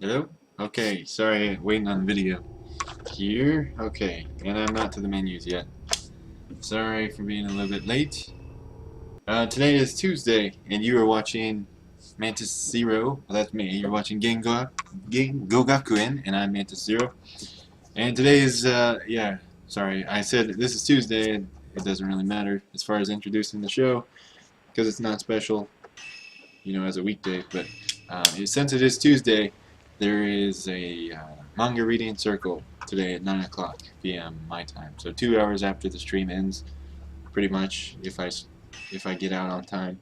Hello? Okay, sorry, waiting on the video. Here? Okay, and I'm not to the menus yet. Sorry for being a little bit late. Today is Tuesday, and you are watching Mantis Zero. Well, that's me. You're watching Gengokuen, and I'm Mantis Zero. And today is, yeah, sorry, I said this is Tuesday, and it doesn't really matter as far as introducing the show, because it's not special, as a weekday, but since it is Tuesday, there is a manga reading circle today at 9 o'clock p.m. my time. So 2 hours after the stream ends, pretty much, if I get out on time.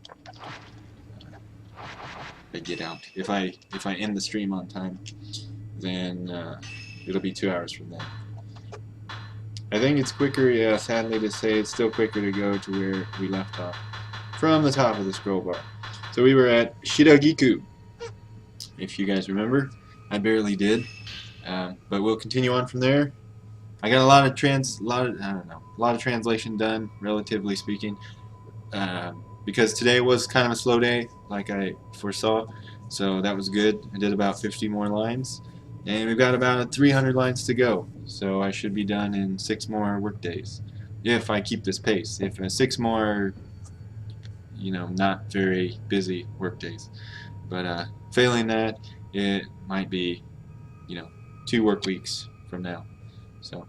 If I end the stream on time, then it'll be 2 hours from then. I think it's quicker, yeah, sadly to say, it's still quicker to go to where we left off, from the top of the scroll bar. So we were at Shiragiku, if you guys remember. I barely did, but we'll continue on from there. I got a lot of translation done, relatively speaking, because today was kind of a slow day, like I foresaw. So that was good. I did about 50 more lines, and we've got about 300 lines to go. So I should be done in 6 more work days, if I keep this pace. If 6 more, not very busy work days. But failing that, it might be, 2 work weeks from now. So,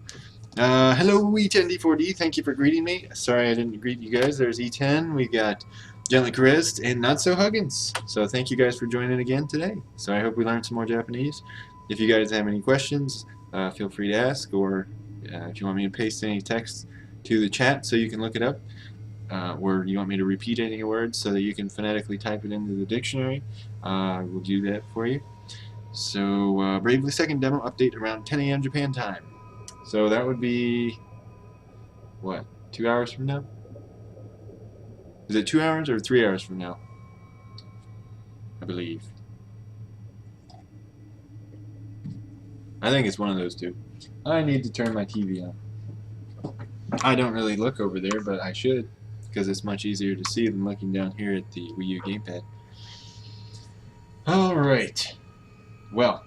hello E10D4D, thank you for greeting me. Sorry I didn't greet you guys. There's E10, we got Gently Caressed, and Not So Huggins. So thank you guys for joining again today. So I hope we learned some more Japanese. If you guys have any questions, feel free to ask, or if you want me to paste any text to the chat so you can look it up, or you want me to repeat any words so that you can phonetically type it into the dictionary, I will do that for you. So, Bravely Second demo update around 10 a.m. Japan time. So that would be, what, 2 hours from now? Is it 2 hours or 3 hours from now? I believe. I think it's one of those two. I need to turn my TV on. I don't really look over there, but I should, because it's much easier to see than looking down here at the Wii U gamepad. Alright. Well,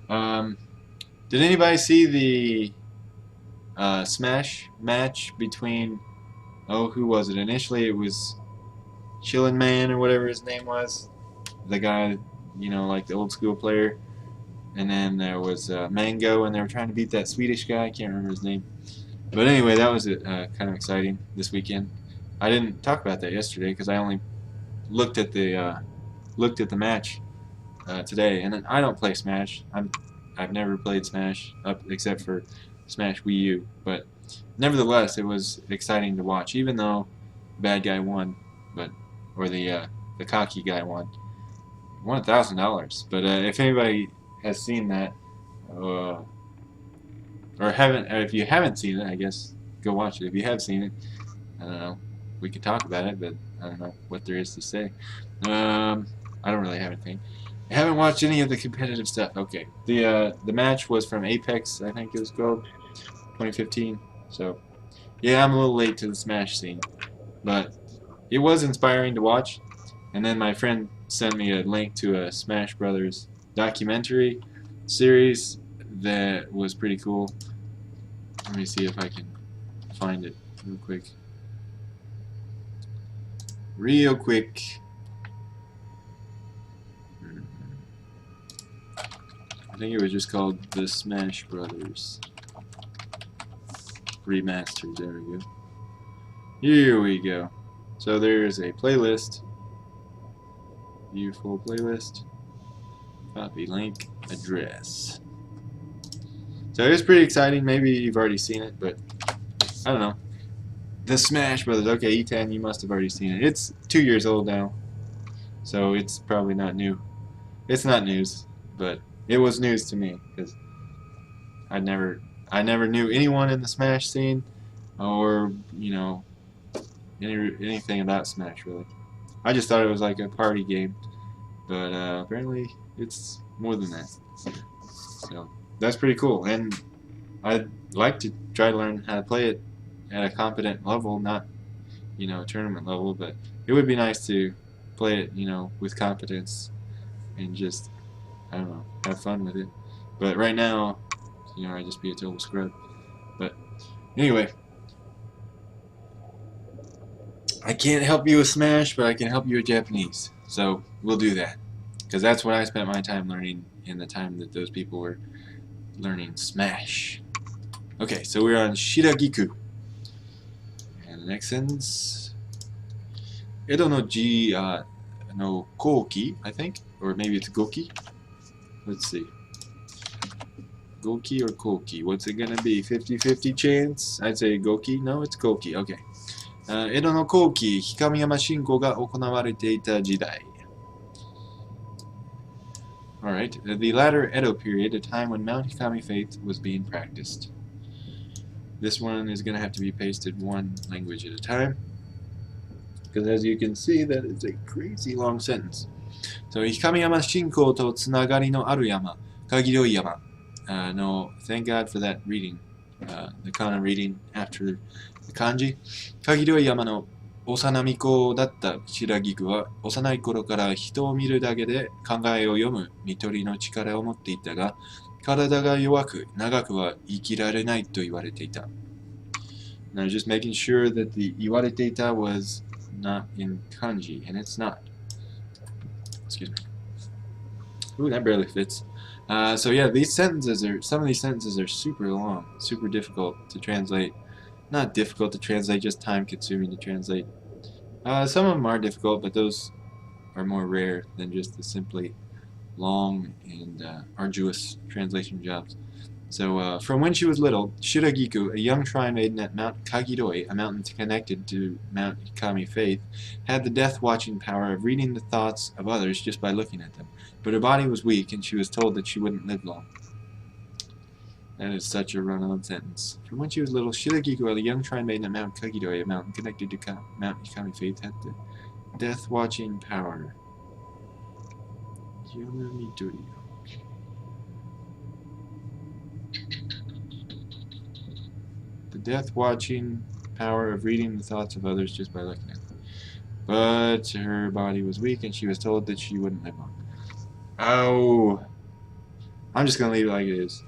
did anybody see the Smash match between, who was it? Initially it was Chillin' Man or whatever his name was, the guy, like the old school player, and then there was Mango, and they were trying to beat that Swedish guy, I can't remember his name. But anyway, that was kind of exciting this weekend. I didn't talk about that yesterday because I only looked at the match today, and I don't play Smash. I've never played Smash except for Smash Wii U, but nevertheless, it was exciting to watch, even though the bad guy won, or the cocky guy won. He won $1,000. But if anybody has seen that, or if you haven't seen it, I guess go watch it. If you have seen it, I don't know. We could talk about it, but I don't know what there is to say. I don't really have anything. I haven't watched any of the competitive stuff. Okay, the match was from Apex, I think it was called, 2015. So, yeah, I'm a little late to the Smash scene, but it was inspiring to watch. And then my friend sent me a link to a Smash Brothers documentary series that was pretty cool. Let me see if I can find it real quick. I think it was just called The Smash Brothers Remastered. There we go. Here we go. So there's a playlist. Beautiful playlist. Copy link address. So it's pretty exciting. Maybe you've already seen it, but I don't know. The Smash Brothers. Okay, E10, you must have already seen it. It's 2 years old now, so it's probably not new. It's not news, but it was news to me because I never knew anyone in the Smash scene, or anything about Smash really. I just thought it was like a party game, but apparently it's more than that. So that's pretty cool, and I'd like to try to learn how to play it at a competent level, not tournament level, but it would be nice to play it with competence and just I don't know, have fun with it. But right now, you know, I just be a total scrub. But anyway, I can't help you with Smash, but I can help you with Japanese. So we'll do that. Because that's what I spent my time learning in the time that those people were learning Smash. Okay, so we're on Shiragiku. And the next sentence. Edo no ji no koki, I think. Or maybe it's goki. Let's see. Goki or koki? What's it gonna be? 50-50 chance? I'd say goki. No, it's koki. Okay. 江戸の後期、氷上山信仰が行われていた時代。Alright, the latter Edo period, a time when Mount Hikami faith was being practiced. This one is going to have to be pasted one language at a time, because as you can see, that is a crazy long sentence. So, 氷上山信仰とつながりのある山、限り山。No, thank God for that reading, the kana reading after the kanji. 限り山の幼巫女だった白菊は幼い頃から人を見るだけで考えを読む見取りの力を持っていたが、体が弱く長くは生きられないと言われていた。Now just making sure that the 言われていた was not in kanji, and it's not. Excuse me. Ooh, that barely fits. So yeah, some of these sentences are super long, super difficult to translate. Not difficult to translate, just time-consuming to translate. Some of them are difficult, but those are more rare than just the simply long and arduous translation jobs. So, from when she was little, Shiragiku, a young shrine maiden at Mount Kagidoi, a mountain connected to Mount Hikami faith, had the death-watching power of reading the thoughts of others just by looking at them. But her body was weak, and she was told that she wouldn't live long. That is such a run-on sentence. From when she was little, Shiragiku, a young shrine maiden at Mount Kagidoi, a mountain connected to Mount Hikami faith, had the death-watching power. The death-watching power of reading the thoughts of others just by looking at them. But her body was weak, and she was told that she wouldn't live long. Oh! I'm just gonna leave it like it is.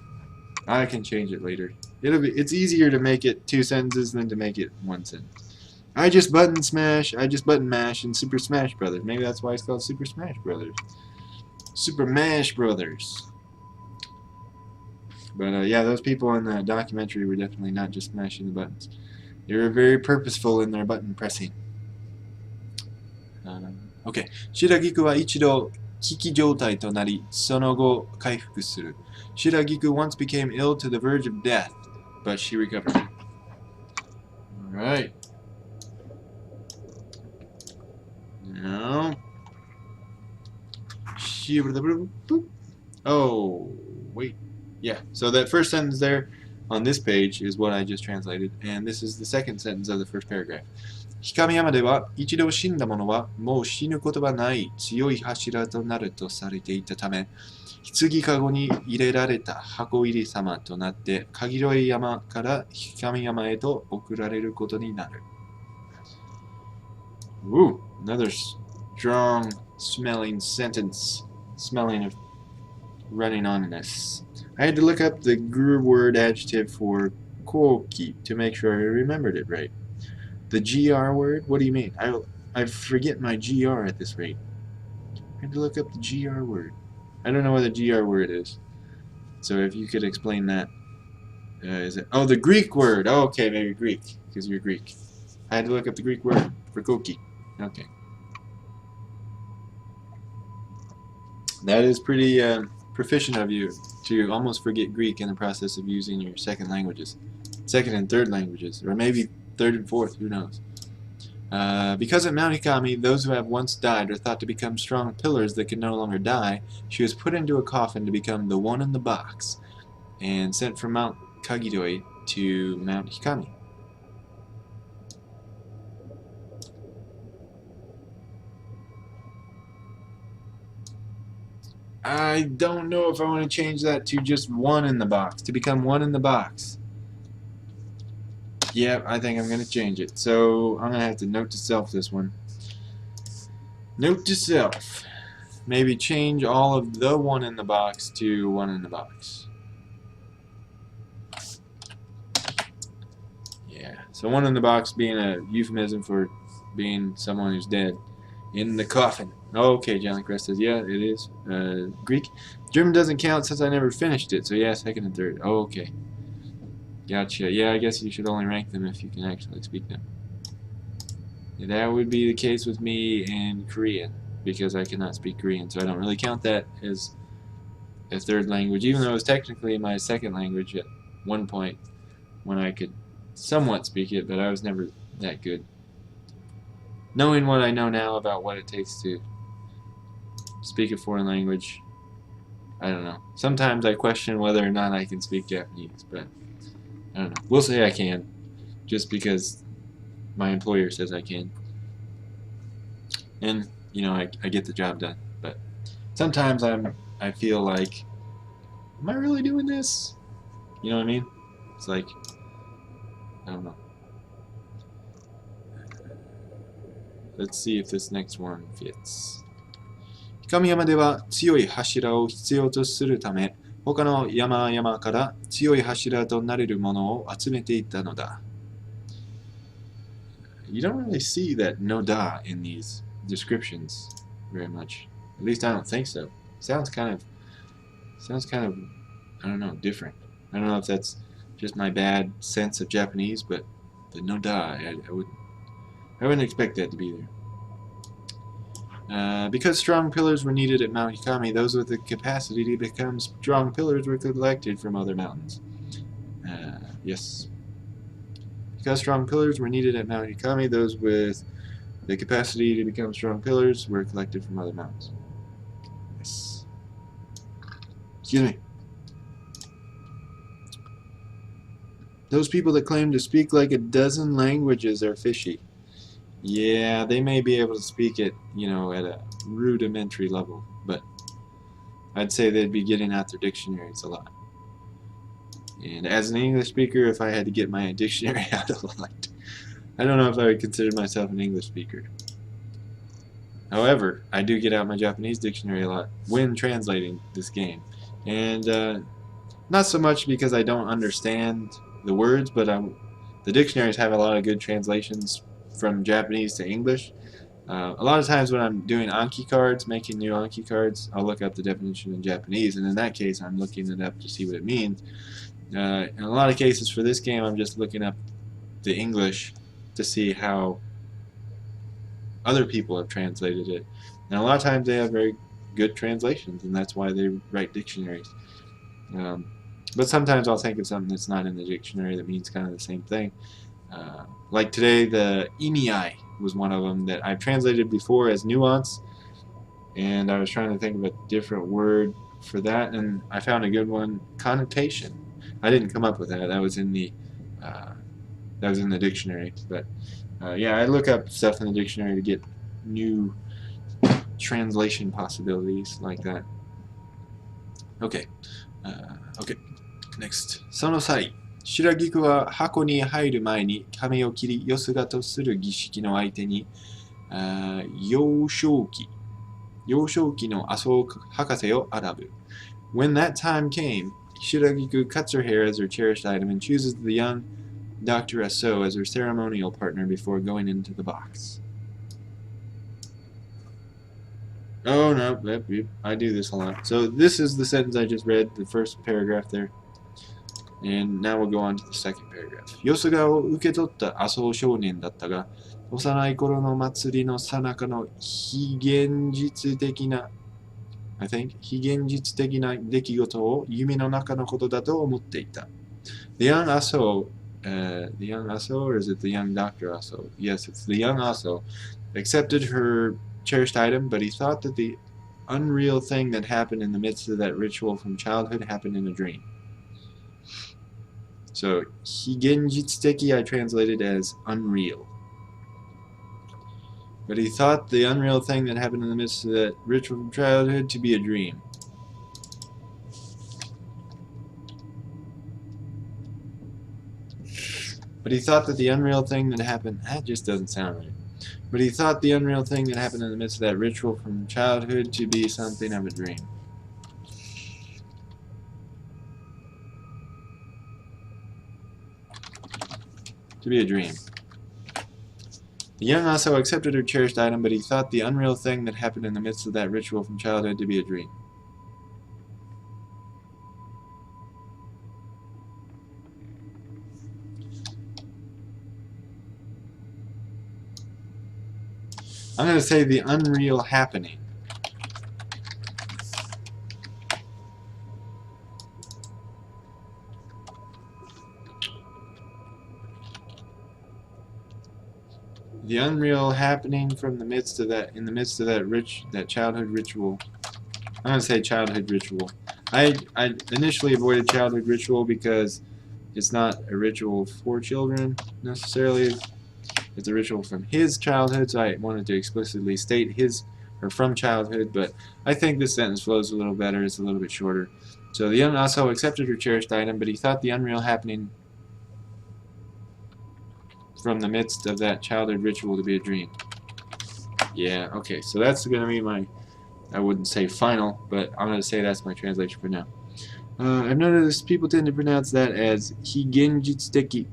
I can change it later. It's easier to make it two sentences than to make it one sentence. I just button mash in Super Smash Brothers. Maybe that's why it's called Super Smash Brothers. Super Mash Brothers. But yeah, those people in the documentary were definitely not just smashing the buttons. They were very purposeful in their button pressing. Okay. Shiragiku wa ichido kiki joutai to nari, sono go kaifuku suru. Shiragiku once became ill to the verge of death, but she recovered. Alright. Now. Oh, wait. Yeah, so that first sentence there on this page is what I just translated, and this is the second sentence of the first paragraph. 氷上山では一度死んだ者はもう死ぬことはない強い柱となるとされていたため、棺かごに入れられた箱入り様となって限り山から氷上山へと送られることになる。Ooh, another strong smelling sentence, smelling of running on-ness. I had to look up the word adjective for koki to make sure I remembered it right. The GR word? What do you mean? I forget my GR at this rate. I had to look up the GR word. I don't know what the GR word is. So if you could explain that. Is it? Oh, the Greek word. Oh, okay, maybe Greek, because you're Greek. I had to look up the Greek word for koki. Okay. That is pretty proficient of you to almost forget Greek in the process of using your second and third languages, or maybe third and fourth, who knows. Because at Mount Hikami, those who have once died are thought to become strong pillars that can no longer die, she was put into a coffin to become the one in the box, and sent from Mount Kagidoi to Mount Hikami. I don't know if I want to change that to just one in the box, to become one in the box. Yep, I think I'm going to change it. So I'm going to have to note to self this one. Note to self. maybe change all of the one in the box to one in the box. Yeah, so one in the box being a euphemism for being someone who's dead. In the coffin. Okay, John Crest says, yeah, it is. Greek. German doesn't count since I never finished it, so yeah, second and third. Oh, okay. Gotcha. Yeah, I guess you should only rank them if you can actually speak them. Yeah, that would be the case with me in Korean, because I cannot speak Korean, so I don't really count that as a third language, even though it was technically my second language at one point when I could somewhat speak it, but I was never that good. Knowing what I know now about what it takes to speak a foreign language, I don't know. Sometimes I question whether or not I can speak Japanese, but I don't know. We'll say I can, just because my employer says I can. And, you know, I get the job done. But sometimes I feel like, am I really doing this? You know what I mean? It's like, I don't know. Let's see if this next one fits. 神山では強い柱を必要とするため、他の山々から強い柱となれるものを集めていったのだ。You don't really see that no da in these descriptions very much. At least I don't think so. Sounds kind of, I don't know, different. I don't know if that's just my bad sense of Japanese, but the no da, I wouldn't expect that to be there. Because strong pillars were needed at Mount Hikami, those with the capacity to become strong pillars were collected from other mountains. Yes. Because strong pillars were needed at Mount Hikami, those with the capacity to become strong pillars were collected from other mountains. Yes. Excuse me. Those people that claim to speak like a dozen languages are fishy. Yeah, they may be able to speak it, you know, at a rudimentary level, but I'd say they'd be getting out their dictionaries a lot. And as an English speaker, if I had to get my dictionary out a lot, I don't know if I would consider myself an English speaker. However, I do get out my Japanese dictionary a lot when translating this game. And not so much because I don't understand the words, but the dictionaries have a lot of good translations from Japanese to English. A lot of times when I'm doing Anki cards, making new Anki cards, I'll look up the definition in Japanese, and in that case I'm looking it up to see what it means. In a lot of cases for this game I'm just looking up the English to see how other people have translated it. And a lot of times they have very good translations, and that's why they write dictionaries. But sometimes I'll think of something that's not in the dictionary that means kind of the same thing. Like today, the imiai was one of them that I've translated before as nuance, and I was trying to think of a different word for that, and I found a good one, connotation. I didn't come up with that. That was in the dictionary. But yeah, I look up stuff in the dictionary to get new translation possibilities like that. Okay. Okay. Next. その際、白菊は箱に入る前に髪を切り、よすがとする儀式の相手に、幼少期の麻生博士を選ぶ。When that time came, Shiragiku cuts her hair as her cherished item and chooses the young Dr. Aso as her ceremonial partner before going into the box. Oh no, I do this a lot. So this is the sentence I just read, the first paragraph there. And now we'll go on to the second paragraph. よすがを受け取った麻生少年だったが、幼い頃の祭りの最中の非現実的な出来事を夢の中のことだと思っていた。The young Aso, or is it the young Dr. Aso? Yes, it's the young Aso, accepted her cherished item, but he thought that the unreal thing that happened in the midst of that ritual from childhood happened in a dream. So, higenjitsuteki I translated as unreal. But he thought the unreal thing that happened in the midst of that ritual from childhood to be a dream. But he thought that the unreal thing that happened, that just doesn't sound right. but he thought the unreal thing that happened in the midst of that ritual from childhood to be something of a dream. To be a dream. The young also accepted her cherished item, but he thought the unreal thing that happened in the midst of that ritual from childhood to be a dream. I'm going to say the unreal happening. The unreal happening from the midst of that, in the midst of that childhood ritual. I'm going to say childhood ritual. I initially avoided childhood ritual because it's not a ritual for children necessarily. It's a ritual from his childhood, so I wanted to explicitly state his or from childhood, but I think this sentence flows a little better. It's a little bit shorter. So the young also accepted her cherished item, but he thought the unreal happening from the midst of that childhood ritual to be a dream. Yeah, okay, so that's going to be my, I wouldn't say final, but I'm going to say that's my translation for now. I've noticed people tend to pronounce that as higenjitsuteki.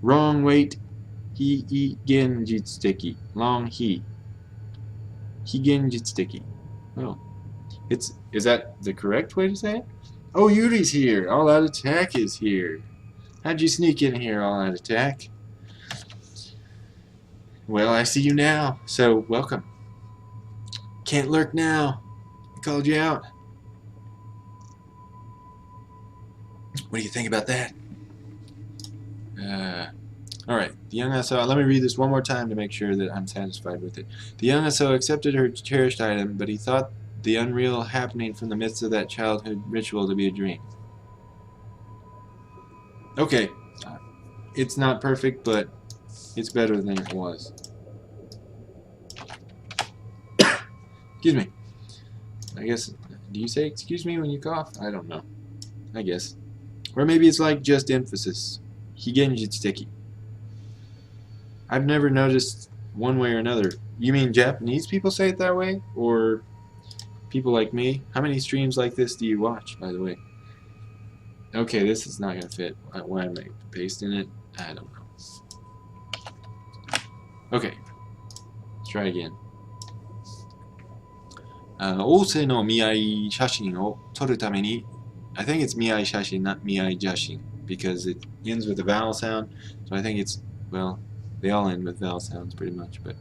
Wrong, wait. Higenjitsuteki. Long he. Higenjitsuteki. Oh. Is that the correct way to say it? Oh, Yuri's here. All Out Attack is here. How'd you sneak in here, All Out Attack? Well, I see you now, so welcome. Can't lurk now. I called you out. What do you think about that? Alright, the young SO, let me read this one more time to make sure that I'm satisfied with it. The young SO accepted her cherished item, but he thought the unreal happening from the midst of that childhood ritual to be a dream. Okay, it's not perfect, but it's better than it was. Excuse me. I guess, do you say excuse me when you cough? I don't know. I guess. Or maybe it's like just emphasis. Higenjitsuteki. I've never noticed one way or another. You mean Japanese people say it that way? Or people like me? How many streams like this do you watch, by the way? Okay, this is not going to fit. Why am I pasting it? I don't know. Okay. Let's try again. 王政の見合い写真を撮るために I think it's 見合い写真, not 見合い写真 because it ends with a vowel sound. So I think it's, well, they all end with vowel sounds pretty much, but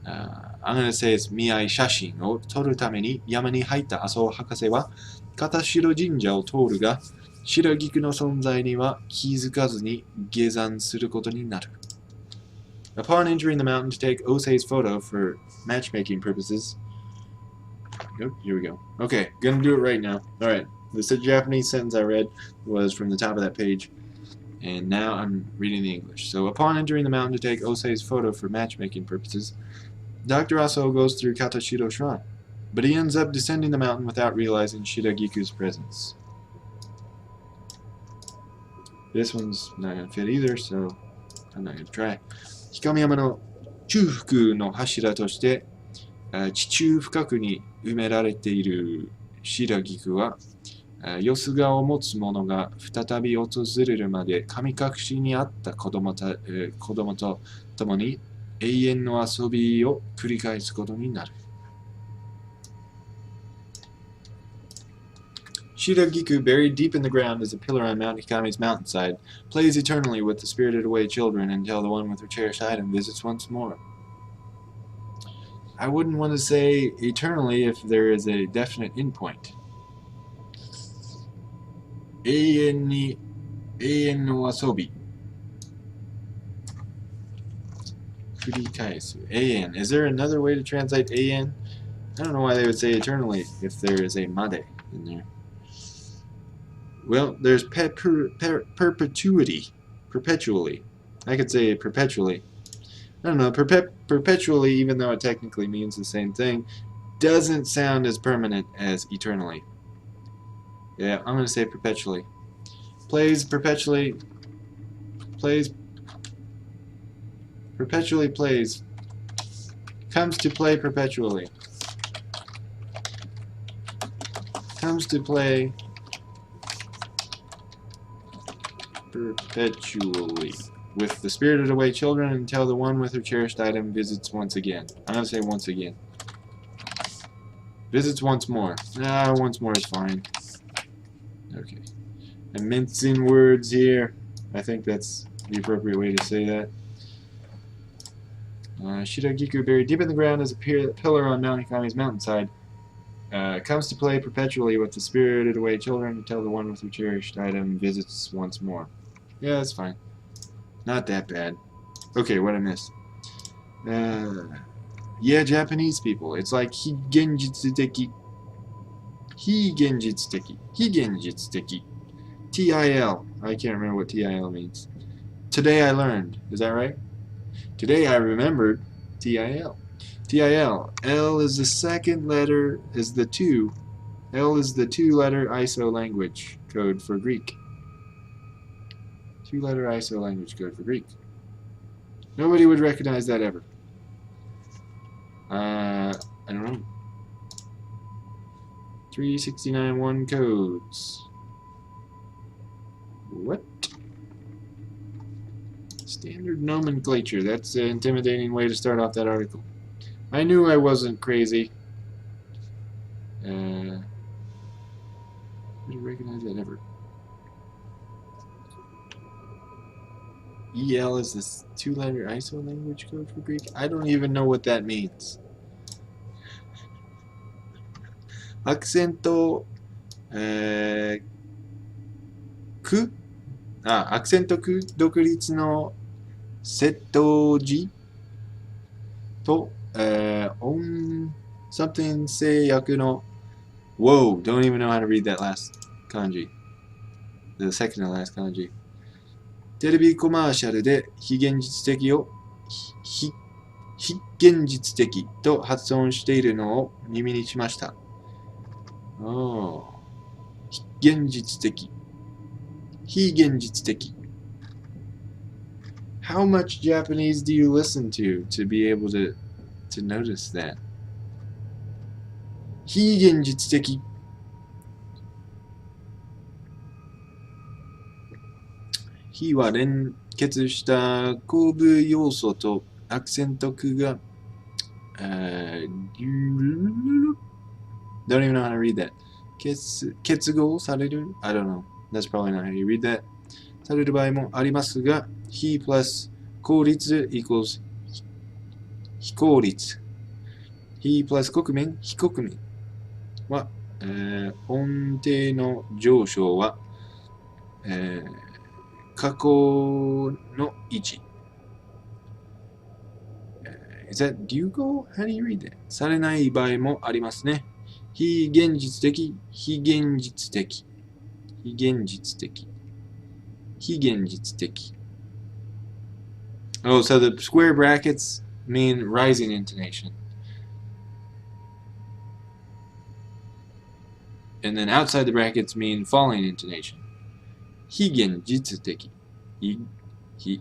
I'm going to say it's 見合い写真を撮るために山に入った麻生博士は片白神社を通るが白菊の存在には気づかずに下山することになる. Upon entering the mountain to take Osei's photo for matchmaking purposes. Oh, here we go. Okay, gonna do it right now. Alright, the Japanese sentence I read was from the top of that page, and now I'm reading the English. So, upon entering the mountain to take Osei's photo for matchmaking purposes, Dr. Aso goes through Katashiro Shrine, but he ends up descending the mountain without realizing Shiragiku's presence. This one's not gonna fit either, so I'm not gonna try. 氷上山の中腹の柱として地中深くに埋められている白菊はよすがを持つ者が再び訪れるまで神隠しにあった子供と共に永遠の遊びを繰り返すことになる。Shiragiku, buried deep in the ground as a pillar on Mount Hikami's mountainside, plays eternally with the spirited away children until the one with her cherished item visits once more. I wouldn't want to say eternally if there is a definite endpoint. 永遠の遊び。繰り返す。永遠. Is there another way to translate 永遠? I don't know why they would say eternally if there is a made in there. Well, there's perpetuity. Perpetually. I could say perpetually. I don't know, perpetually, even though it technically means the same thing, doesn't sound as permanent as eternally. Yeah, I'm going to say perpetually. Perpetually plays Comes to play perpetually. Comes to play perpetually. With the spirited away children until the one with her cherished item visits once again. I'm going to say once again. Visits once more. Ah, once more is fine. Okay. I'm mincing words here. I think that's the appropriate way to say that. Shiragiku, buried deep in the ground as a pillar on Mount Hikami's mountainside, comes to play perpetually with the spirited away children until the one with her cherished item visits once more. Yeah, that's fine. Not that bad. Okay, what I missed. Yeah, Japanese people. It's like higenjitsuteki. Higenjitsuteki. Higenjitsuteki. TIL. I can't remember what TIL means. Today I learned. Is that right? Today I remembered TIL. TIL. L is the second letter, is the 2. L is the 2-letter ISO language code for Greek. 2-letter ISO language code for Greek. Nobody would recognize that ever. I don't know. 369.1 codes. What? Standard nomenclature. That's an intimidating way to start off that article. I knew I wasn't crazy. Would you recognize that ever? EL is this 2-letter ISO language code for Greek? I don't even know what that means. Accento ku? アクセント区独立の接頭辞と、音 something 制約の Whoa, don't even know how to read that last kanji. The second to last kanji. テレビコマーシャルで非現実的を非現実的と発音しているのを耳にしました。非現実的。非現実的。How much Japanese do you listen to be able to notice that? 非現実的。非は連結した後部要素とアクセント区がDon't even know how to read that. 結合される I don't know. That's probably not how you read that. される場合もありますが、非 plus 効率 equals 非効率。非 plus 国民、非国民は、音程の上昇は、過去の位置。Is that dugo? How do you read that? されない場合もありますね。非現実的、非現実的。非現実的。非現実的。Oh, so the square brackets mean rising intonation. And then outside the brackets mean falling intonation. 非現実的。非現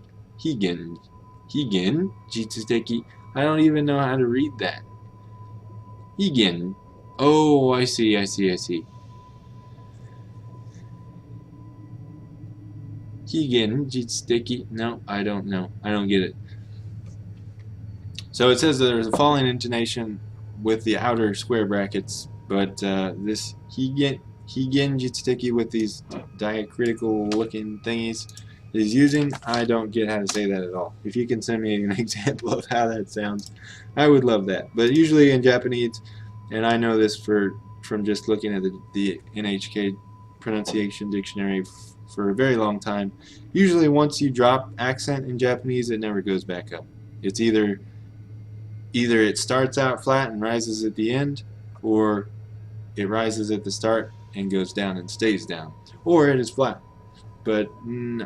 実的。I don't even know how to read that. 非現 Oh, I see.非現実的 No, I don't know. I don't get it. So it says that there's a falling intonation with the outer square brackets, but this 非現実的 with these diacritical looking thingies is using. I don't get how to say that at all. If you can send me an example of how that sounds, I would love that. But usually in Japanese, and I know this from just looking at the NHK pronunciation dictionary for a very long time, usually once you drop accent in Japanese, it never goes back up. It's either it starts out flat and rises at the end, or it rises at the start and goes down and stays down, or it is flat. But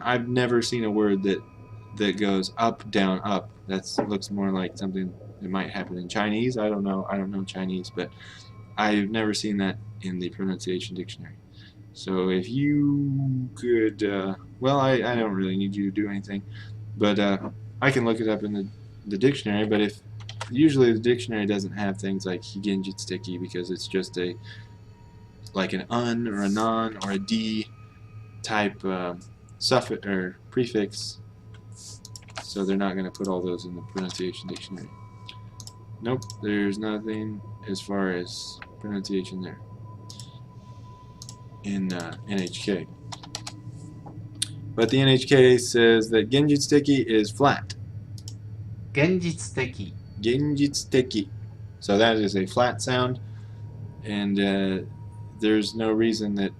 I've never seen a word that goes up, down, up. That looks more like something that might happen in Chinese. I don't know Chinese, but I've never seen that in the pronunciation dictionary. So if you could, well, I don't really need you to do anything, but I can look it up in the dictionary. But usually the dictionary doesn't have things like higenjitsuteki because it's just like an un or a non or a d type suffix or prefix, so they're not going to put all those in the pronunciation dictionary. Nope, there's nothing as far as pronunciation there in NHK. But the NHK says that genjitsuteki is flat. 現実的 Genjitsuteki. So that is a flat sound, and there's no reason that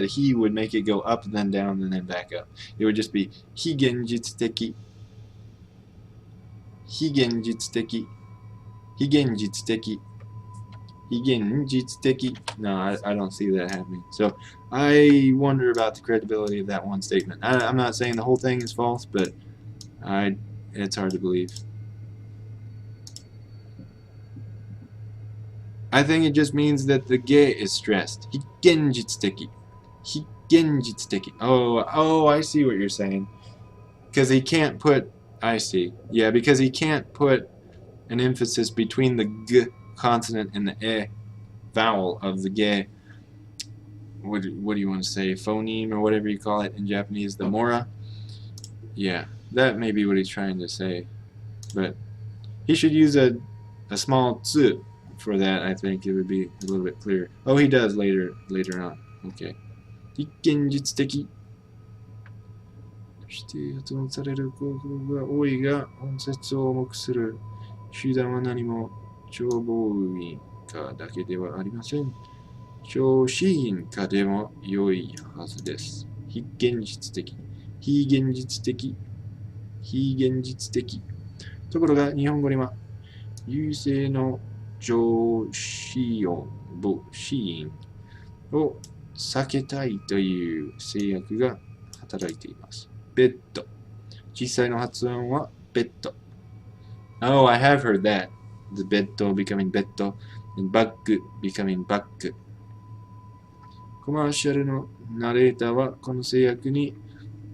he would make it go up, then down, and then back up. It would just be higenjitsuteki, higenjitsuteki, higenjitsuteki, higenjitsuteki. No, I don't see that happening. So I wonder about the credibility of that one statement. I'm not saying the whole thing is false, but it's hard to believe. I think it just means that the ge is stressed. Higenjitsuteki. Higenjitsuteki. Oh, I see what you're saying. Because he can't put, I see. Yeah, because he can't put an emphasis between the g consonant and the e vowel of the ge. What do you want to say? Phoneme or whatever you call it in Japanese. The mora. Yeah, that may be what he's trying to say. But he should use a small tsu. For that, I think it would be a little bit clearer. Oh, he does later on. Okay. Higenjitsuteki. そして発音される項目が多いが、音節を重くする集団は何も長母音化だけではありません。長子音化でも良いはずです。非現実的。非現実的。非現実的。ところが、日本語には優勢の上子音、母子音を避けたいという制約が働いています。ベッド。実際の発音はベッド。Oh, I have heard that. The ベッド becoming ベッド and バッグ becoming バッグ。コマーシャルのナレーターはこの制約に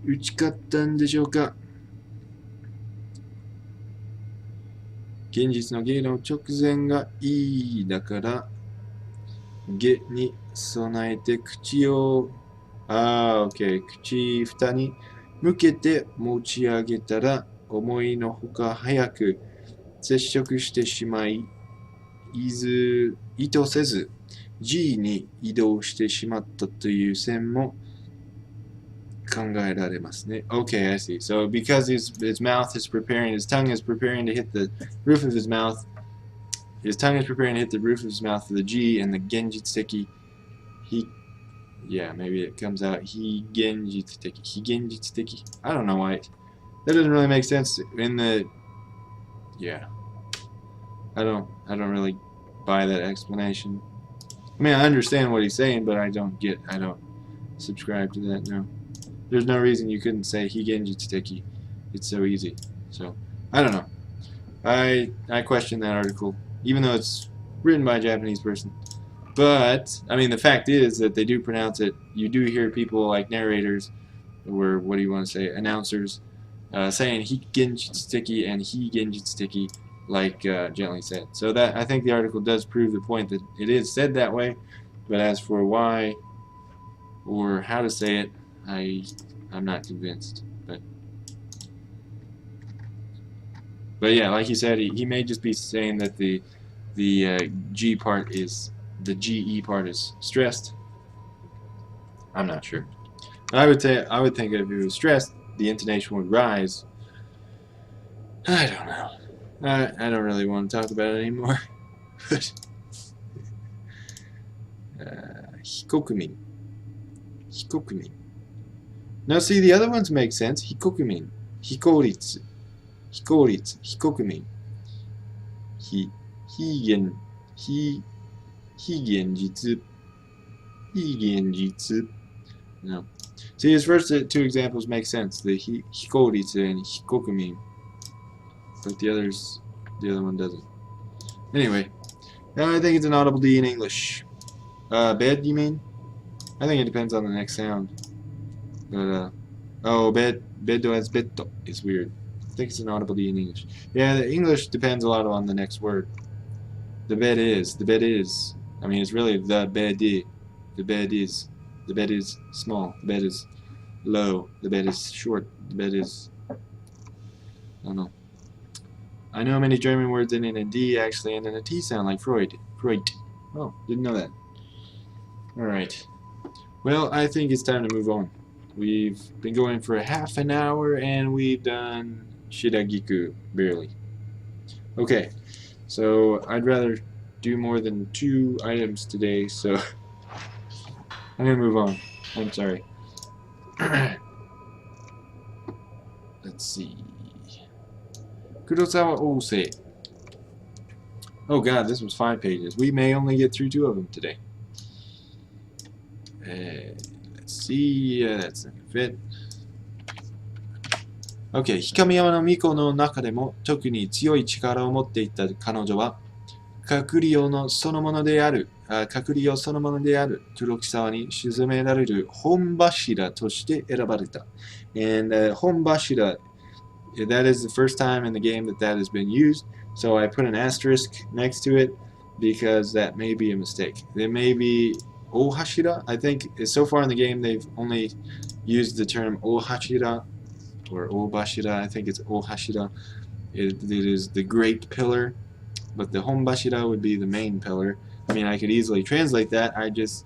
打ち勝ったんでしょうか。現実の芸の直前がいいだから芸に備えて口をOK 口蓋に向けて持ち上げたら思いのほか早く接触してしまい意図せず G に移動してしまったという線も考えられますね。Okay, I see. So because his mouth is preparing, his tongue is preparing to hit the roof of his mouth, his tongue is preparing to hit the roof of his mouth for the G and the genjitsuteki. Yeah, maybe it comes out higenjitsuteki. Higenjitsuteki. I don't know why. That doesn't really make sense in the. Yeah. I don't really buy that explanation. I mean, I understand what he's saying, but I don't subscribe to that, no. There's no reason you couldn't say higenjitsuteki. It's so easy. So, I don't know. I question that article, even though it's written by a Japanese person. But, I mean, the fact is that they do pronounce it. You do hear people like narrators, or what do you want to say, announcers, saying higenjitsuteki and higenjitsuteki, like Gently said. So that I think the article does prove the point that it is said that way. But as for why or how to say it, I'm not convinced. But yeah, like he said, he may just be saying that the G part is the GE part is stressed. I'm not sure. I would think if it was stressed, the intonation would rise. I don't know. I don't really want to talk about it anymore. But hikokumin. Hikokumin. Now see, the other ones make sense. Hikokumin. Hikoritsu. Hikoritsu. Hikokumin. Higenjitsu. Higenjitsu. No. See, his first two examples make sense. The hikoritsu and hikokumin. But the other one doesn't. Anyway, I think it's an audible D in English. Bed, you mean? I think it depends on the next sound. But, oh, beddo as betto is weird. I think it's inaudible in English. Yeah, the English depends a lot on the next word. The bed is. The bed is. I mean, it's really the bed. The bed is. The bed is small. The bed is low. The bed is short. The bed is. I don't know. I know many German words ending in D actually end in a T sound, like Freud. Freud. Oh, didn't know that. Alright. Well, I think it's time to move on. We've been going for a half an hour and we've done Shiragiku, barely. Okay, so I'd rather do more than 2 items today, so I'm gonna move on. I'm sorry. Let's see. Kurosawa Ose. Oh god, this was 5 pages. We may only get through 2 of them today. Let's see. That's not gonna fit. Okay. 氷山の巫女の中でも特に強い力を持っていた彼女は、隠り世のそのものである、隠り世そのものである黒木沢に沈められる本柱として選ばれた。And 本柱, that is the first time in the game that that has been used. So I put an asterisk next to it because that may be a mistake. There may be Ohashira. I think so far in the game they've only used the term Ohashira or Obashira. I think it's Ohashira. It is the great pillar, but the Honbashira would be the main pillar. I mean, I could easily translate that. I just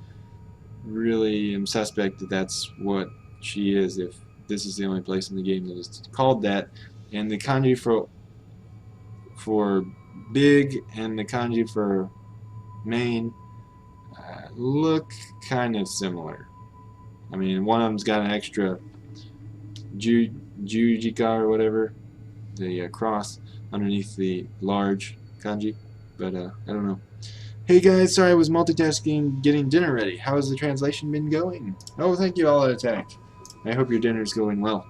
really am suspect that that's what she is if this is the only place in the game that is called that. And the kanji for big and the kanji for main look kind of similar. I mean, one of them's got an extra jujika or whatever, the cross underneath the large kanji, but I don't know. Hey guys, sorry I was multitasking getting dinner ready. How has the translation been going? Oh, thank you all at Attack. I hope your dinner's going well.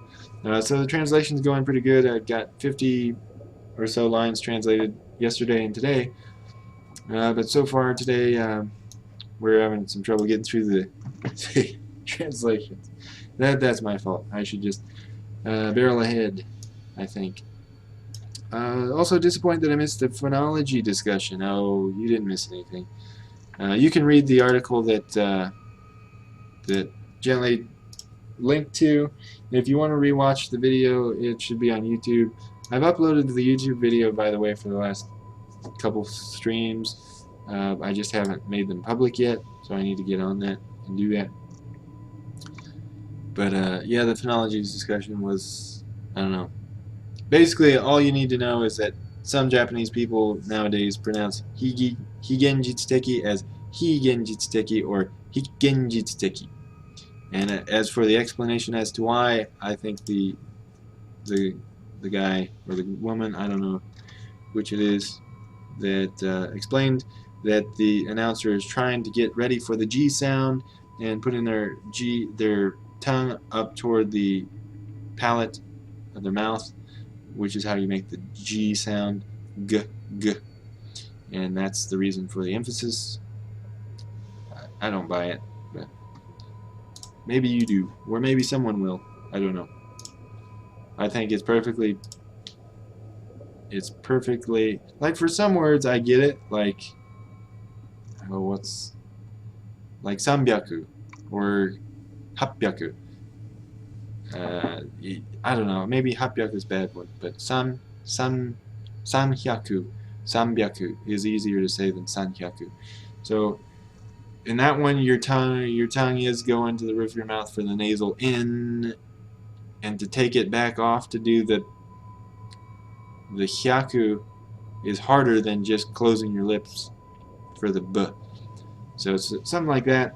So the translation's going pretty good. I've got 50 or so lines translated yesterday and today, but so far today we're having some trouble getting through the translations. That's my fault. I should just barrel ahead, I think. Also disappointed that I missed the phonology discussion. Oh, you didn't miss anything. You can read the article that Gently linked to. If you want to rewatch the video, it should be on YouTube. I've uploaded the YouTube video, by the way, for the last couple streams. I just haven't made them public yet, so I need to get on that and do that. But yeah, the phonology discussion was, I don't know. Basically, all you need to know is that some Japanese people nowadays pronounce higenjitsuteki as higenjitsuteki or higenjitsuteki. And as for the explanation as to why, I think the guy or the woman, I don't know which it is, that explained that the announcer is trying to get ready for the G sound and putting their tongue up toward the palate of their mouth, which is how you make the G sound, g, g. And that's the reason for the emphasis. I don't buy it, but maybe you do, or maybe someone will. I don't know. I think it's perfectly, like for some words I get it, like, oh, what's, like sanbyaku, or hapyaku. I don't know, maybe hapyaku is a bad one, but sanhyaku is easier to say than sanhyaku. So in that one, your tongue is going to the roof of your mouth for the nasal in, and to take it back off to do the hyaku is harder than just closing your lips for the b. So it's something like that.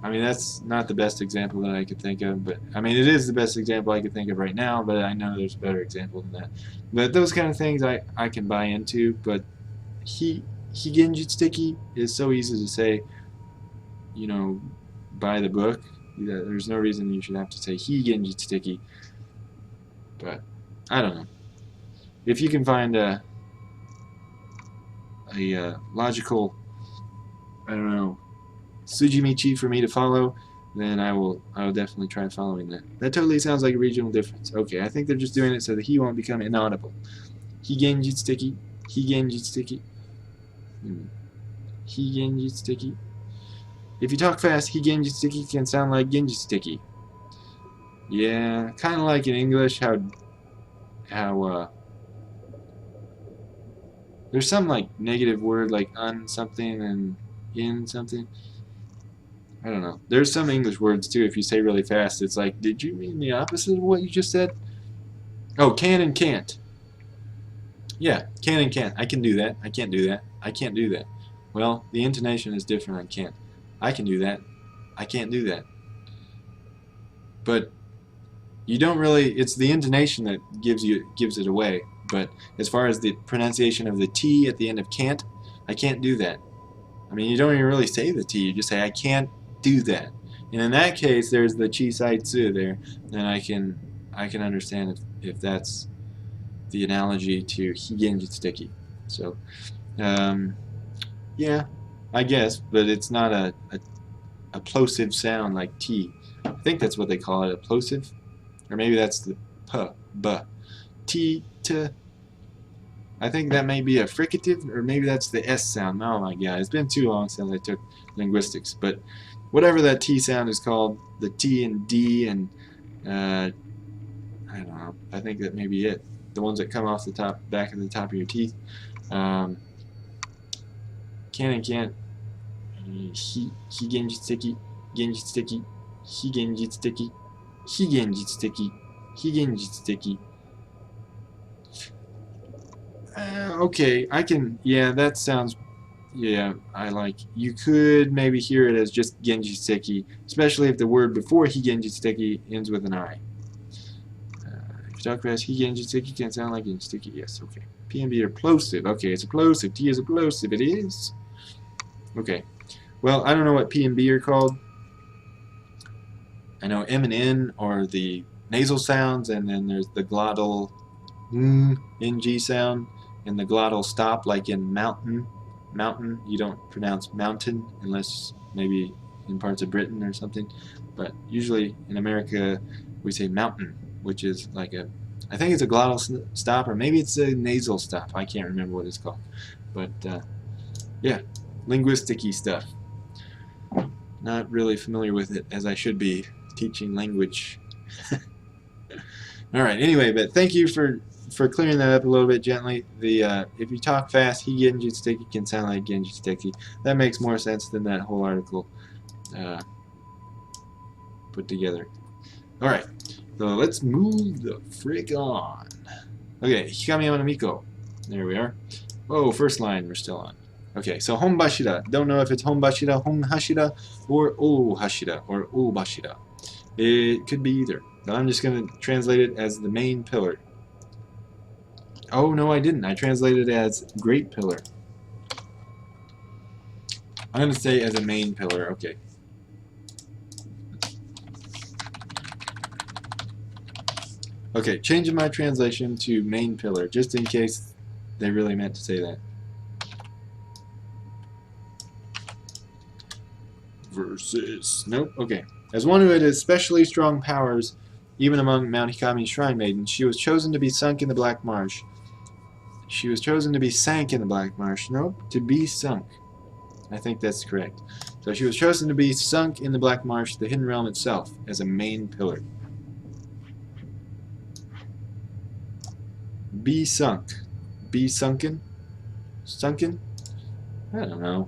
I mean, that's not the best example that I could think of, but I mean, it is the best example I could think of right now, but I know there's a better example than that. But those kind of things I can buy into, but higenjitsuteki is so easy to say, you know, by the book. There's no reason you should have to say higenjitsuteki, but I don't know. If you can find a logical, I don't know, Sujimichi for me to follow, then I will definitely try following that. That totally sounds like a regional difference. Okay, I think they're just doing it so that he won't become inaudible. Higenjitsuki. Higenjitsuki. Higenjitsuki. If you talk fast, Higenjitsuki can sound like Genjitsuki. Yeah, kind of like in English how there's some like negative word like un something and in something. I don't know. There's some English words too. If you say really fast, it's like, did you mean the opposite of what you just said? Oh, can and can't. Yeah, can and can't. I can do that. I can't do that. I can't do that. Well, the intonation is different on can't. I can do that. I can't do that. But you don't really. It's the intonation that gives it away. But as far as the pronunciation of the T at the end of can't, I can't do that. I mean, you don't even really say the T. You just say I can't do that. And in that case, there's the chi sai tsu there, and I can understand if that's the analogy to higenjitsuki. So, yeah, I guess, but it's not a plosive sound like T. I think that's what they call it, a plosive, or maybe that's the p, b, T, t. I think that may be a fricative, or maybe that's the S sound. Oh my god, it's been too long since I took linguistics, but whatever that T sound is called, the T and D and I don't know. I think that may be it. The ones that come off the top, back of the top of your teeth. Can and can't. Higenjitsuki, genjitsuki, higenjitsuki, higenjitsuki, higenjitsuki. Okay, I can. Yeah, that sounds. Yeah, I like. You could maybe hear it as just genjitsuki, especially if the word before higenjitsuki ends with an I. If you talk fast, higenjitsuki can sound like genjitsuki. Yes, okay. P and B are plosive. Okay, it's a plosive. T is a plosive. It is. Okay. Well, I don't know what P and B are called. I know M and N are the nasal sounds, and then there's the glottal NG sound, and the glottal stop, like in mountain. Mountain, you don't pronounce mountain unless maybe in parts of Britain or something. But usually in America, we say mountain, which is like a, I think it's a glottal stop, or maybe it's a nasal stop. I can't remember what it's called. But yeah, linguisticy stuff. Not really familiar with it as I should be teaching language. All right. Anyway, but thank you for clearing that up a little bit gently. The if you talk fast, higenjitsuki can sound like genjitsuki. That makes more sense than that whole article put together. All right. So let's move the frick on. Okay, Hikami Miko. There we are. Oh, first line we're still on. Okay, so Honbashira. Don't know if it's Honbashira, Honhashira, or Ohashira, or Obashira. It could be either. But I'm just going to translate it as the main pillar. Oh, no, I didn't. I translated it as great pillar. I'm going to say as a main pillar. Okay. Okay, changing my translation to main pillar, just in case they really meant to say that. Versus, nope, okay. As one who had especially strong powers, even among Mount Hikami's shrine maidens, she was chosen to be sunk in the Black Marsh. She was chosen to be sank in the Black Marsh. Nope, to be sunk. I think that's correct. So she was chosen to be sunk in the Black Marsh, the Hidden Realm itself, as a main pillar. Be sunk. Be sunken? Sunken? I don't know.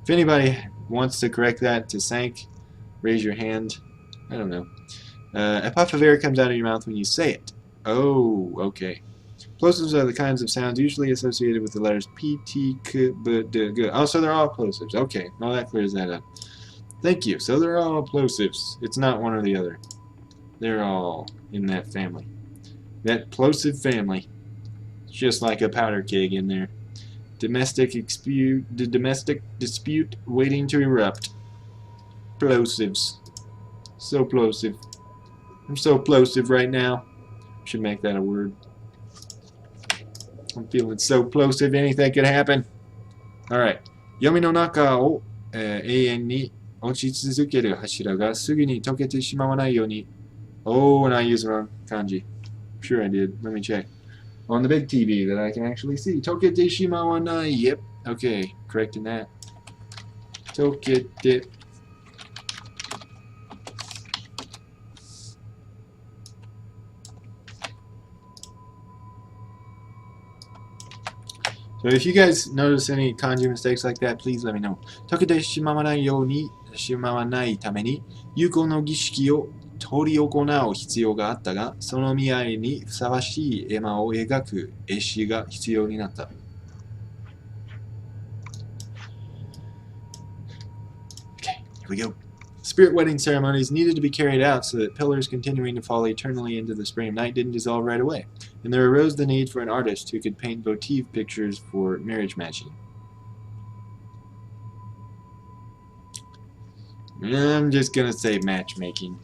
If anybody wants to correct that to sank, raise your hand. I don't know. A puff of air comes out of your mouth when you say it. Oh, okay. Plosives are the kinds of sounds usually associated with the letters P, T, K, B, D, G. Oh, so they're all plosives. Okay, well that clears that up. Thank you. So they're all plosives. It's not one or the other. They're all in that family. That plosive family. It's just like a powder keg in there. Domestic dispute waiting to erupt. Plosives. So plosive. I'm so plosive right now. Should make that a word. I'm feeling so plosive anything could happen. Alright. Yomi no naka o 永遠に落ち続ける柱がすぐに溶けてしまわないように。Oh, and I used the wrong kanji. Sure I did. Let me check. On the big TV that I can actually see. Tokete shimawanai. Yep. Okay, correcting that. Tokete. So if you guys notice any kanji mistakes like that, please let me know. Tokete shimawanai you ni shimawanai tame ni yuko no gishiki o 執り行う必要があったが、その未来にふさわしい絵馬を描く絵師が必要になった。Okay, here we go. Spirit wedding ceremonies needed to be carried out so that pillars continuing to fall eternally into the spring of night didn't dissolve right away, and there arose the need for an artist who could paint votive pictures for marriage matching. I'm just gonna say matchmaking.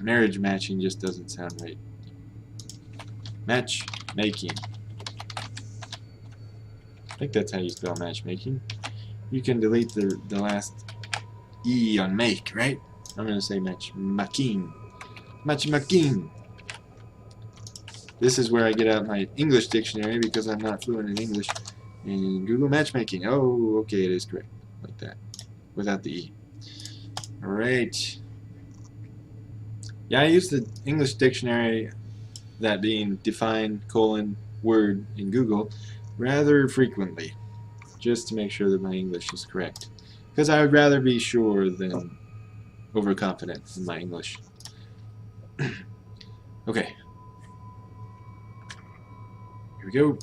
Marriage matching just doesn't sound right. Matchmaking. I think that's how you spell matchmaking. You can delete the last E on make, right? I'm going to say matchmaking. Matchmaking. This is where I get out my English dictionary because I'm not fluent in English. And Google matchmaking. Oh, okay, it is correct. Like that. Without the E. Alright. Yeah, I use the English dictionary, that being define, word in Google, rather frequently, just to make sure that my English is correct. Because I would rather be sure than overconfident in my English. Okay. Here we go.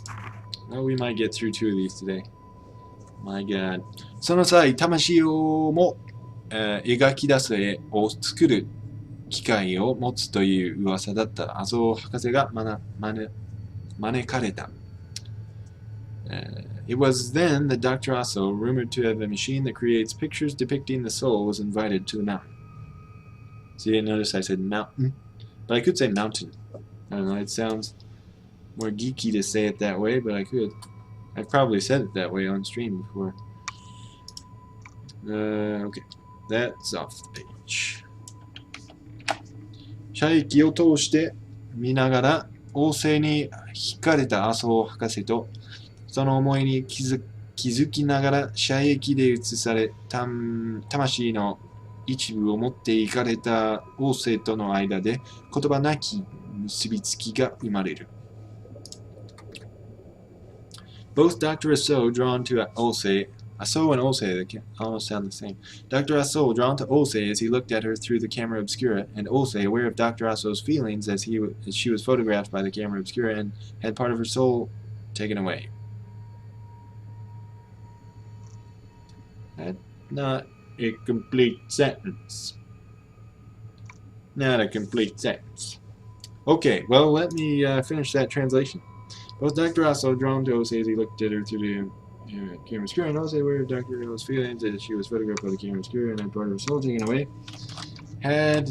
Well, we might get through 2 of these today. My God. その際、魂をも、描き出す絵を作る機会を持つという噂だった麻生博士が招かれた。It was then that Dr. Aso, rumored to have a machine that creates pictures depicting the soul, was invited to the mountain. See, you notice I said mountain, but I could say mountain. I don't know, it sounds more geeky to say it that way, but I could. I've probably said it that way on stream before. Okay, that's off the page. 射撃を通して見ながら王政に惹かれた麻生博士とその思いに気づきながら射撃で移され魂の一部を持っていかれた王政との間で言葉なき結びつきが生まれる。Both Dr. Aso drawn to Ose, Aso and Ose, they almost sound the same. Dr. Aso drawn to Ose as he looked at her through the camera obscura, and Ose aware of Dr. Aso's feelings as she was photographed by the camera obscura and had part of her soul taken away. That's not a complete sentence. Not a complete sentence. Okay, well, let me finish that translation. Both Dr. Aso drawn to Ose as he looked at her through the camera obscura, and Ose aware of Dr. Aso's feelings as she was photographed by the camera obscura and had part of her soul taken away, had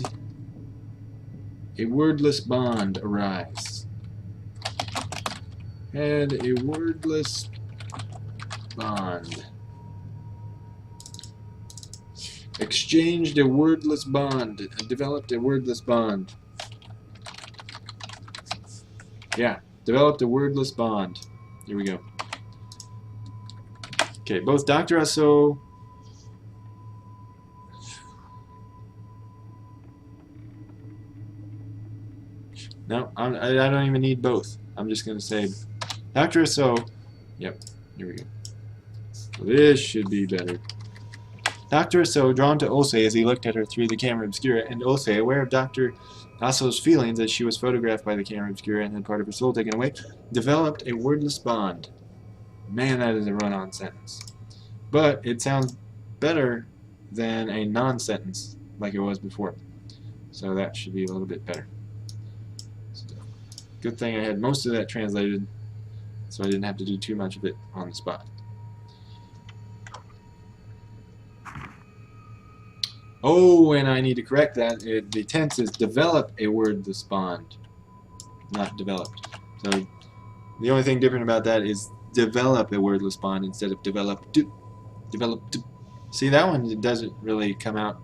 a wordless bond arise. Had a wordless bond. Exchanged a wordless bond. Developed a wordless bond. Yeah. Developed a wordless bond. Here we go. Okay, both Dr. Aso no, I don't even need both. I'm just going to say Dr. Aso. Yep, here we go. So this should be better. Dr. Aso drawn to Ose as he looked at her through the camera obscura, and Ose, aware of Dr. Aso's feelings as she was photographed by the camera obscura and had part of her soul taken away, developed a wordless bond. Man, that is a run-on sentence. But it sounds better than a non-sentence like it was before. So that should be a little bit better. So, good thing I had most of that translated, so I didn't have to do too much of it on the spot. Oh, and I need to correct that. The tense is develop a wordless bond, not developed. So the only thing different about that is develop a wordless bond instead of developed. See, that one doesn't really come out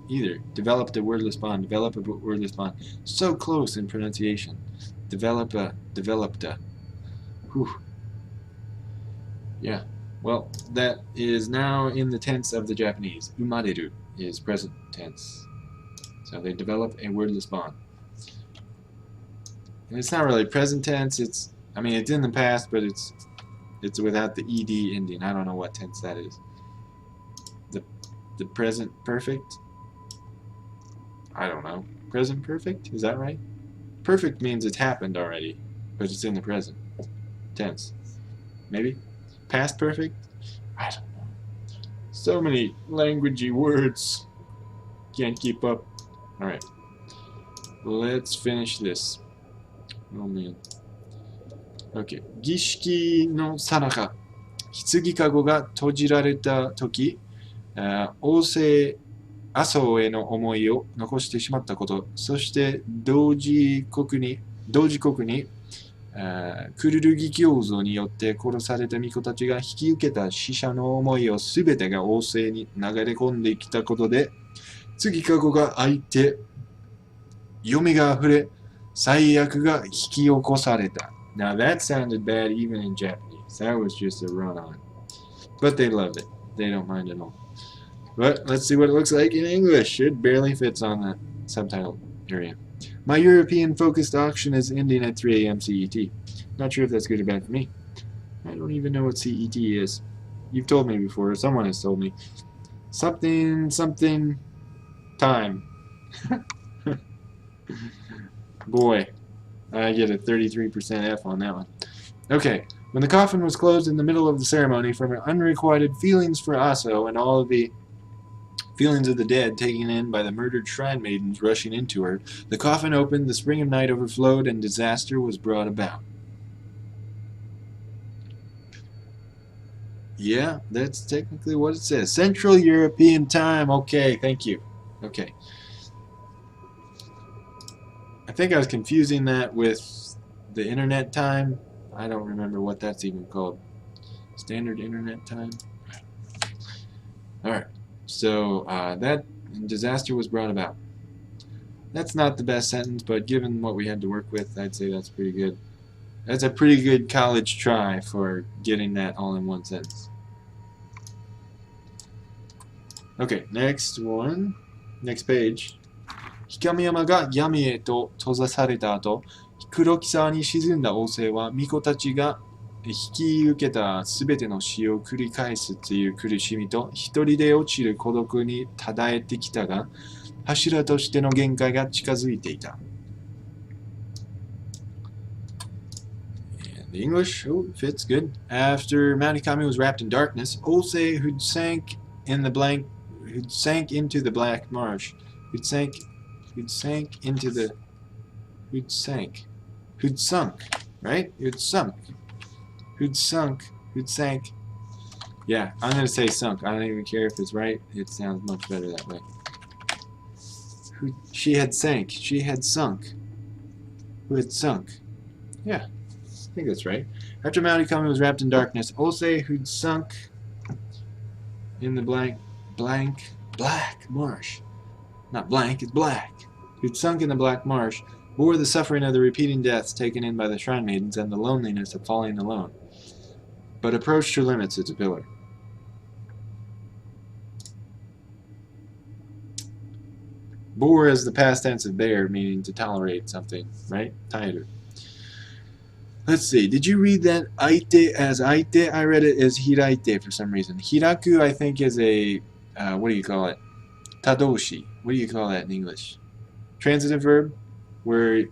either. Developed a wordless bond. Develop a wordless bond. So close in pronunciation. Developed a. Whew. Yeah. Well, that is now in the tense of the Japanese. Umareru is present tense. So they develop a wordless bond. And it's not really present tense. I mean, it's in the past, but it's without the ed ending. I don't know what tense that is. The present perfect? I don't know. Present perfect? Is that right? Perfect means it's happened already, but it's in the present tense. Maybe? Past perfect? I don't know. So many languagey words. Can't keep up. Alright. Let's finish this. Oh man. Okay. 儀式の最中、棺かごが閉じられたとき、王政麻生への思いを残してしまったこと、そして同時刻にクルルギ教祖によって殺された巫女たちが引き受けた死者の思いをすべてが王政に流れ込んできたことで、次かごが開いて、読があふれ、最悪が引き起こされた。Now that sounded bad even in Japanese. That was just a run-on. But they loved it. They don't mind at all. But let's see what it looks like in English. It barely fits on the subtitle area. My European-focused auction is ending at 3 a.m. CET. Not sure if that's good or bad for me. I don't even know what CET is. You've told me before. Someone has told me. Something time. Boy, I get a 33% F on that one. Okay. When the coffin was closed in the middle of the ceremony, from her unrequited feelings for Aso and all of the feelings of the dead taken in by the murdered shrine maidens rushing into her, the coffin opened, the spring of night overflowed, and disaster was brought about. Yeah, that's technically what it says. Central European time. Okay, thank you. Okay. I think I was confusing that with the internet time. I don't remember what that's even called. Standard internet time? Alright. So, that disaster was brought about. That's not the best sentence, but given what we had to work with, I'd say that's pretty good. That's a pretty good college try for getting that all in one sentence. Okay, next one. Next page. 氷山が闇へと閉ざされた後、黒き沢に沈んだ王政は、巫女たちが引き受けたすべての死を繰り返すという苦しみと、一人で落ちる孤独に漂ってきたが、柱としての限界が近づいていた。The English, oh, fits good. After Mount Ikami was wrapped in darkness, Olsei, who'd sank into the black marsh, who'd sunk, right? Who'd sank. Yeah, I'm going to say sunk. I don't even care if it's right. It sounds much better that way. She had sunk. Who had sunk. Yeah, I think that's right. After Mount Ikami was wrapped in darkness, Olsei, who'd sunk in the black marsh. Not blank, it's black. Who'd sunk in the black marsh, bore the suffering of the repeating deaths taken in by the shrine maidens and the loneliness of falling alone, but approached her limits as a pillar. Bore is the past tense of bear, meaning to tolerate something, right? Tairu. Let's see, did you read that aite as aite? I read it as hiraite for some reason. Hiraku, I think, is a, what do you call it? Tadoshi. What do you call that in English? Transitive verb, where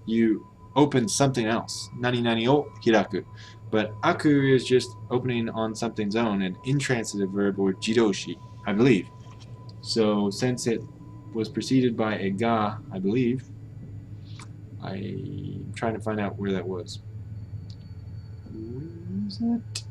you open something else. Nani nani o hiraku. But aku is just opening on something's own, an intransitive verb, or jidoshi, I believe. So since it was preceded by a ga, I believe, I'm trying to find out where that was. Where is it?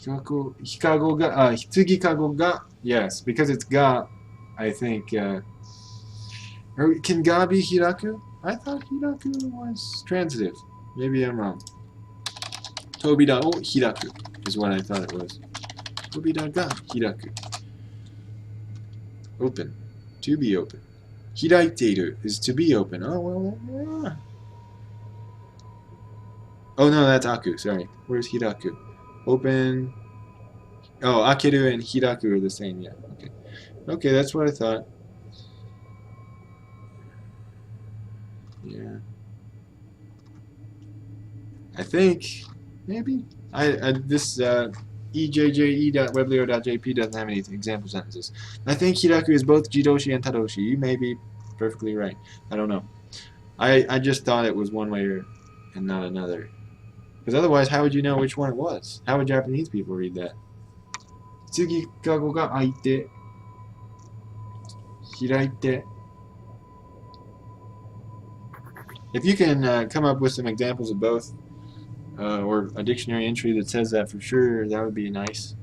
Hikago ga, hitsugikago ga, because it's ga, I think, or can ga be hiraku? I thought hiraku was transitive. Maybe I'm wrong. Tobida o hiraku is what I thought it was. Tobida ga hiraku. Open. To be open. Hiraiteiru is to be open. Oh, well, yeah. Oh, no, that's aku. Sorry. Where's hiraku? Open. Oh, akeru and hiraku are the same. Yeah, okay. Okay, that's what I thought. Yeah. I think, maybe. This ejje.weblio.jp doesn't have any example sentences. I think hiraku is both jidoshi and tadoshi. You may be perfectly right. I don't know. I just thought it was one way and not another. Because otherwise, how would you know which one it was? How would Japanese people read that? Tsugi kago ga aite. Hiraite. If you can come up with some examples of both, or a dictionary entry that says that for sure, that would be nice.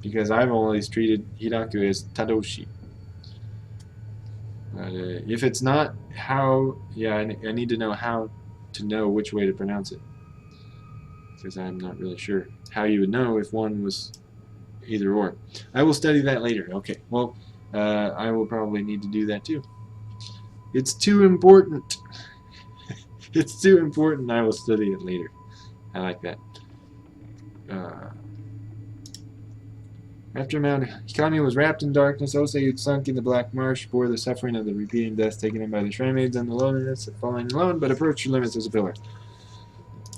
Because I've always treated hiraku as tadoshi. But if it's not, how, yeah, I need to know how to know which way to pronounce it. Because I'm not really sure how you would know if one was either or. I will study that later. Okay, well, I will probably need to do that too. It's too important. It's too important. I will study it later. I like that. After Mount Hikami was wrapped in darkness, Osei sunk in the black marsh, bore the suffering of the repeating deaths taken in by the shrine maids and the loneliness of falling alone, but approached her limits as a pillar.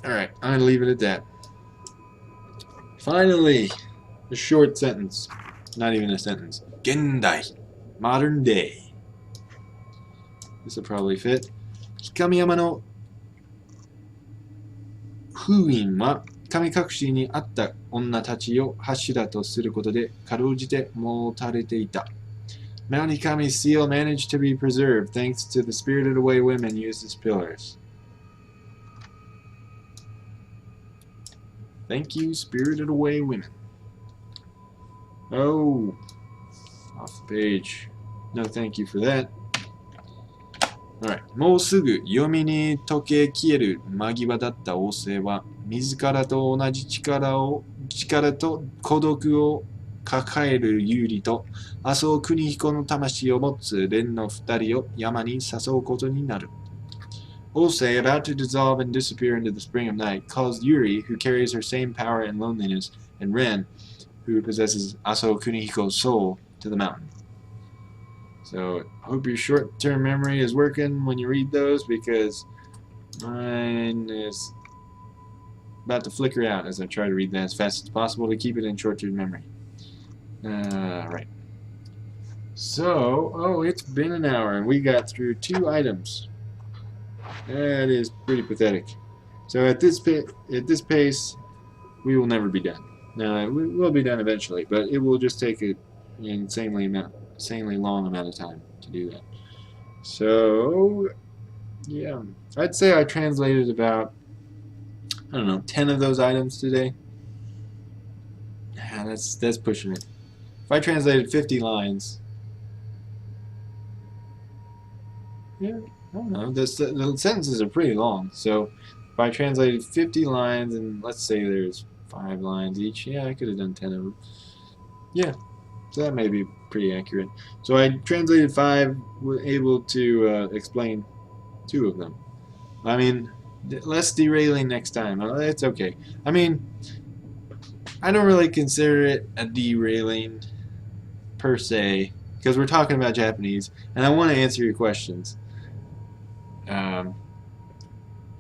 Alright, I'm going to leave it at that. Finally, a short sentence. Not even a sentence. Gendai. Modern day. This will probably fit. Hikamiyama no Fuin wa神隠しにあった女たちを柱とすることでかろうじて持たれていた。Mount Hikami's seal managed to be preserved thanks to the spirited away women used as pillars. Thank you, spirited away women. Oh, off the page. No thank you for that. Alright. もうすぐ読みに溶け消える間際だった王政は自らと同じ力と孤独を抱える有利と麻生邦彦の魂を持つ連の二人を山に誘うことになる。Osei, about to dissolve and disappear into the spring of night, calls Yuri, who carries her same power and loneliness, and Ren, who possesses Asao Kunihiko's soul, to the mountain. So, I hope your short-term memory is working when you read those, because mine is about to flicker out as I try to read that as fast as possible to keep it in short-term memory. Right. So, oh, it's been an hour, and we got through 2 items. That is pretty pathetic. So at this pace, we will never be done. Now, we will be done eventually, but it will just take an insanely long amount of time to do that. So, yeah, I'd say I translated about, I don't know, 10 of those items today. Yeah, that's pushing it. If I translated 50 lines, yeah, I don't know, the sentences are pretty long, so if I translated 50 lines and let's say there's 5 lines each, yeah, I could have done 10 of them. Yeah, so that may be pretty accurate. So I translated 5, was able to explain 2 of them. I mean, less derailing next time. It's okay. I mean, I don't really consider it a derailing per se, because we're talking about Japanese, and I want to answer your questions.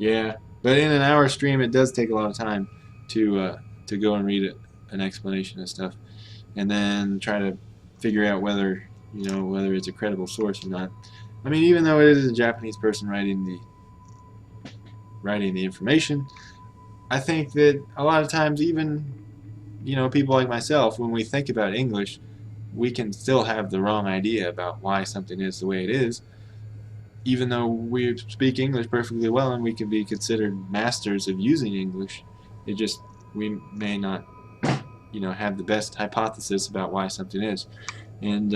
Yeah, but in an hour stream, it does take a lot of time to go and read an explanation of stuff, and then try to figure out whether it's a credible source or not. I mean, even though it is a Japanese person writing the information, I think that a lot of times, even people like myself, when we think about English, we can still have the wrong idea about why something is the way it is, even though we speak English perfectly well and we can be considered masters of using English. We may not have the best hypothesis about why something is. And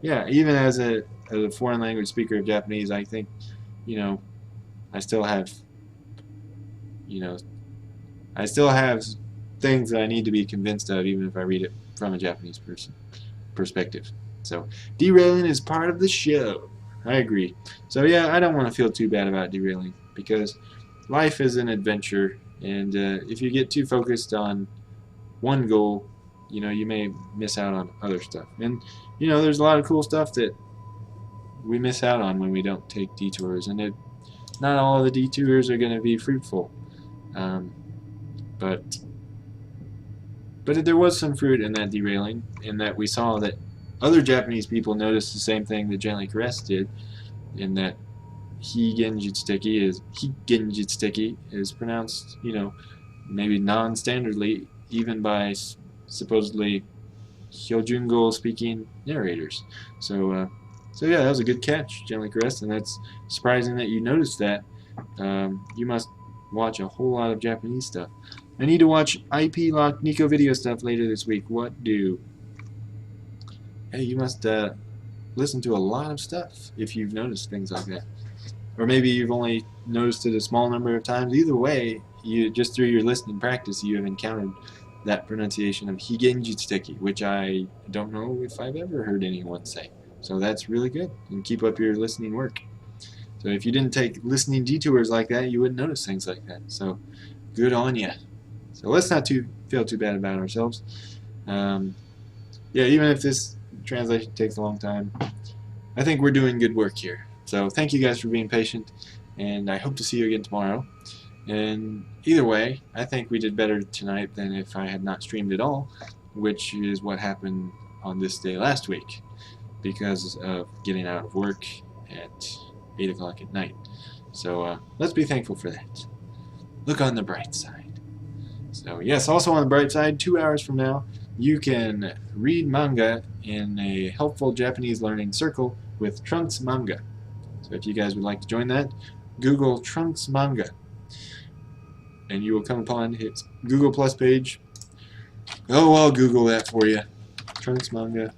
yeah, even as a foreign language speaker of Japanese, I think you know, I still have, you know, I still have things that I need to be convinced of, even if I read it from a Japanese person perspective. So derailing is part of the show. I agree. So yeah, I don't want to feel too bad about derailing because life is an adventure, and if you get too focused on one goal, you may miss out on other stuff. And there's a lot of cool stuff that we miss out on when we don't take detours, and not all of the detours are going to be fruitful. Um, but there was some fruit in that derailing, in that we saw that other Japanese people noticed the same thing that Gently Caressed did, in that Higenjutsuki is pronounced, maybe non-standardly, even by supposedly Hyojungo speaking narrators. So yeah, that was a good catch, Gently Caressed, and that's surprising that you noticed that. You must watch a whole lot of Japanese stuff. I need to watch IP Lock Nico video stuff later this week. What do? Hey, you must listen to a lot of stuff if you've noticed things like that. Or maybe you've only noticed it a small number of times. Either way, you just through your listening practice, you have encountered that pronunciation of Higenjutsuki, which I don't know if I've ever heard anyone say. So that's really good. And keep up your listening work. So if you didn't take listening detours like that, you wouldn't notice things like that. So good on you. So let's not feel too bad about ourselves. Yeah, even if this translation takes a long time, I think we're doing good work here. So thank you guys for being patient, and I hope to see you again tomorrow. And either way, I think we did better tonight than if I had not streamed at all, which is what happened on this day last week because of getting out of work at 8 o'clock at night. So let's be thankful for that. Look on the bright side. So yes, also on the bright side, 2 hours from now, you can read manga in a helpful Japanese learning circle with Trunks Manga. So if you guys would like to join that, Google Trunks Manga, and you will come upon his Google Plus page. Oh, I'll Google that for you. Trunks Manga.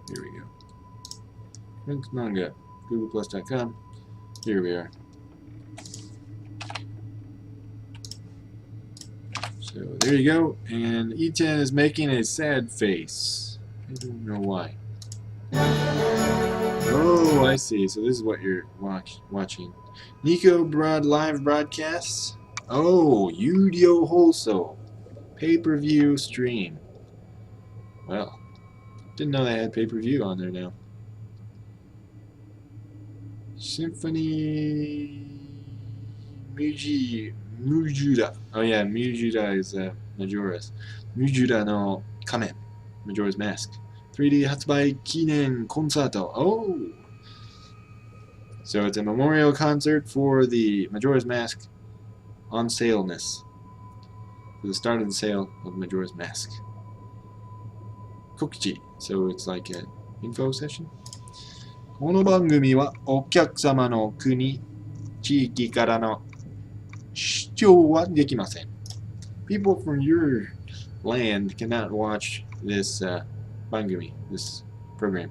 Here we go. Trunks Manga. GooglePlus.com. Here we are. So there you go. And E10 is making a sad face. I don't know why. Oh, I see. So this is what you're watching. Nico live broadcasts. Oh, Yu-Gi-Oh! Wholesale. Pay-per-view stream. Well, didn't know they had pay-per-view on there now. Symphony Mujuda. Oh yeah, Mujuda is Majora's. Mujuda no Kamen. Majora's Mask. 3D 発売記念 Concerto. Oh! So it's a memorial concert for the Majora's Mask on sale-ness. For the start of the sale of Majora's Mask. Kokichi. So it's like an info session. この番組はお客様の国、地域からの視聴はできません。People from your land cannot watch this bangumi, this program.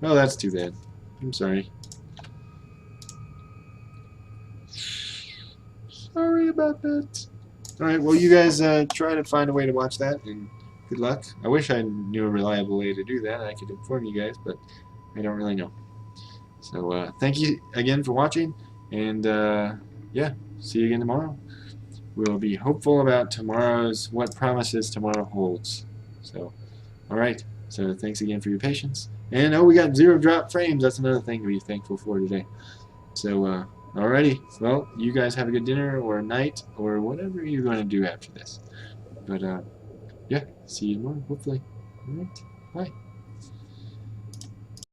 Well, that's too bad. I'm sorry. Sorry about that. Alright, well you guys try to find a way to watch that, and good luck. I wish I knew a reliable way to do that. I could inform you guys, but I don't really know. So thank you again for watching, and yeah, see you again tomorrow. We'll be hopeful about what promises tomorrow holds. So, alright, so thanks again for your patience. And oh, we got 0 drop frames. That's another thing to be thankful for today. So, alrighty, well, you guys have a good dinner or night or whatever you're going to do after this. But, yeah, see you tomorrow, hopefully. Alright, bye.